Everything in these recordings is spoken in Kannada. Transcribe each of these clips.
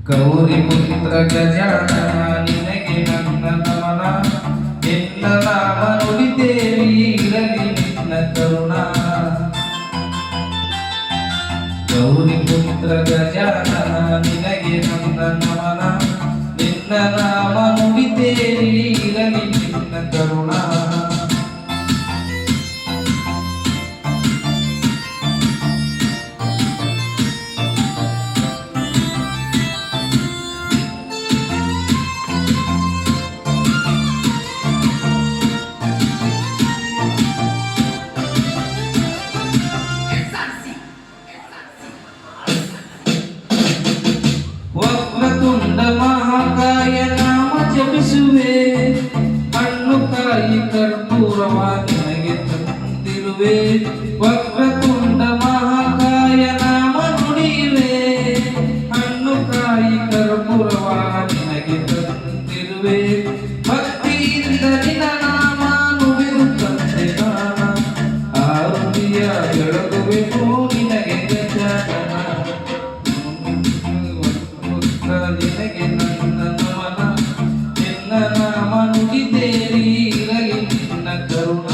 ಗೌರಿ ಪುತ್ರ ಗಜಾನನ ನಿನಗೆ ನನ್ನ ನಮನ, ನಿನ್ನ ನಾಮ ನುಡಿದೇವಿ ಇರಲಿ ನಿನ್ನ ಕರುಣ. ಗೌರಿ ಪುತ್ರ ಗಜಾನನ ನಿನಗೆ ನನ್ನ ನಮನ, ನಿನ್ನ ನಾಮ ನುಡಿದೇವಿ ಇರಲಿ ನಿನ್ನ ಕರುಣ. ವಕ್ರತುಂಡ ಮಹಾಕಾಯ ನಾಮ ಜಪಿಸುವೆ, ಹಣ್ಣು ಕಾಯಿ ಕರ್ಪೂರವ ನಿನಗೆ ತಂದಿರುವೆ. ವಕ್ರತುಂಡ ಮಹಾಕಾಯ ನಾಮ ನುಡಿಯುವೆ, ಹಣ್ಣು ಕಾಯಿ ಕರ್ಪೂರವ ನಿನಗೆ ತಂದಿರುವೆ. ಭಕ್ತಿಯಿಂದ ನಿನ್ನ ನಾಮ ನುಡಿಯುತ್ತಂತೆ ನಾನ, ಆರುತಿಯ ಬೆಳಗುವೆನು ನಿನಗೆ ಗಜಾನನ. ನಿನಗೆ ನನ್ನ ನಮನ, ನಿನ್ನ ನಾಮ ನುಡಿದೇವಿ ಇರಲಿ ನಿನ್ನ ಕರುಣ.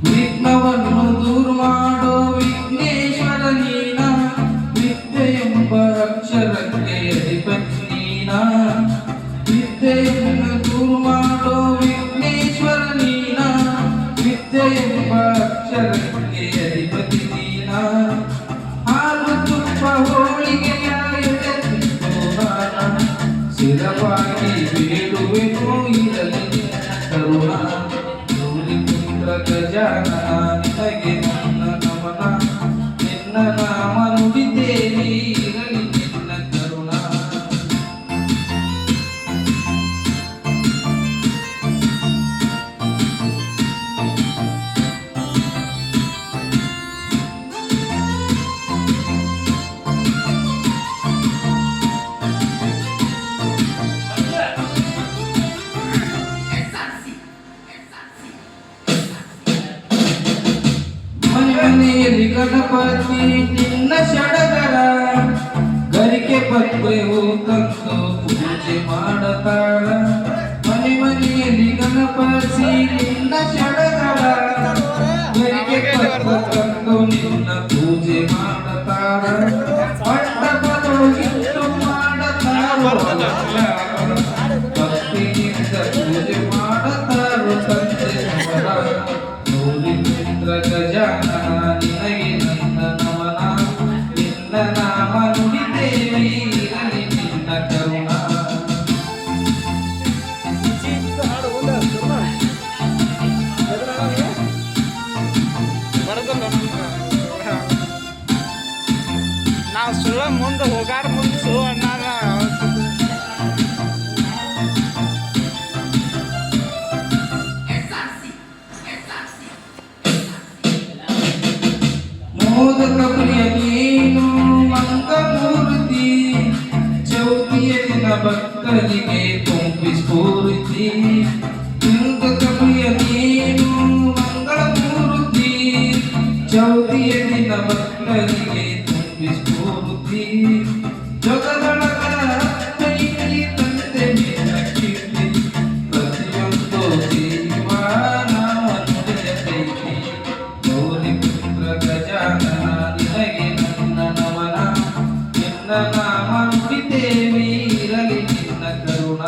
ವಿಘ್ನವನ್ನು ದೂರ ಮಾಡೋ ವಿಘ್ನೇಶ್ವರ ನೀನ, ವಿದ್ಯೆ ಎಂಬ ಅಕ್ಷರಕ್ಕೆ ಅಧಿಪತಿ ನೀನ. ವಿದ್ಯೆಯನ್ನು ದೂರ ಮಾಡೋ ವಿಘ್ನೇಶ್ವರ ನೀನ, ವಿದ್ಯೆ ಎಂಬ ಅಕ್ಷರಕ್ಕೆ ಅಧಿಪತಿ ನೀನ. ಹಾಲು ತುಪ್ಪ ಹೋಳಿಗೆಯ ನಾನ, ಸ್ಥಿರವಾಗಿ ಬೇಡುವೆನು ಇರಲಿ ನಿನ್ನ ಕರುಣ. ಗಜಾನನ ನಿನಗೆ ನನ್ನ ನಮನ, ನಿನ್ನ ನಾಮ ನುಡಿದೇವಿ ಇರಲಿ ನಿನ್ನ ಕರುಣ. ಮನೆಯಲ್ಲಿ ಗಣಪತಿ ನಿನ್ನ ಸಡಗರ, ಗರಿಕೆ ಪತ್ರೆವು ತಂದು ಪೂಜೆ ಮಾಡತಾಳ. ಮನೆಯಲ್ಲಿ ಗಣಪತಿ ನಿನ್ನ ಸಡಗರ, ಗರಿಕೆ ಪತ್ರ ತಂದು ನಿನ್ನ ಪೂಜೆ ಮಾಡತಾಳ. ಪಟ್ಟಬಲೋಗಿಟ್ಟು ಮಾಡತಾರೋ ಭಕ್ತಿಯಿಂದ ಪೂಜೆ ಮಾಡತಾರೋ ತಂದೆ ಅವರ. ಗೌರಿ ಪುತ್ರ ಗಜಾನನ ನಿನಗೆ ನನ್ನ ನಮನ, ನಿನ್ನ ನಾಮ ನುಡಿದೇವಿ ಇರಲಿ ನಿನ್ನ ಕರುಣ. ನಾವು ಸುಳ್ಳ ಮುಂದೆ ಹೋಗಾರ ಮುಂದೆ ಸು ಅಣ್ಣಾರ ಮೋದಕ ಪ್ರಿಯ ನೀನು ಮಂಗಮೂರ್ತಿ, ಚೌತಿಯ ದಿನ ಭಕ್ತರಿಗೆ ತುಂಬಿ ಸ್ಫೂರ್ತಿ. ಮೋದಕ ಪ್ರಿಯ ನೀನು ಮಂಗಳಮೂರ್ತಿ, ಚೌತಿಯ ದಿನ ಭಕ್ತರಿಗೆ ತುಂಬಿ ಸ್ಫೂರ್ತಿ. ಜಗದೊಳಗ ಕೈಯಲ್ಲಿ ತಂದೆ ನಿನ್ನ ಕೀರ್ತಿ, ಪ್ರತಿಯೊಂದು ಜೀವ ನಾವು ನುಡಿಯತೈತಿ. ಗೌರಿ ಪುತ್ರ ಗಜಾನನ ನಿನಗೆ ನನ್ನ ನಮನ, ನಿನ್ನ ನಾಮ ನುಡಿದೇವಿ ಇರಲಿ ನಿನ್ನ ಕರುಣ.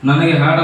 ನನಗೆ ಹಾಡ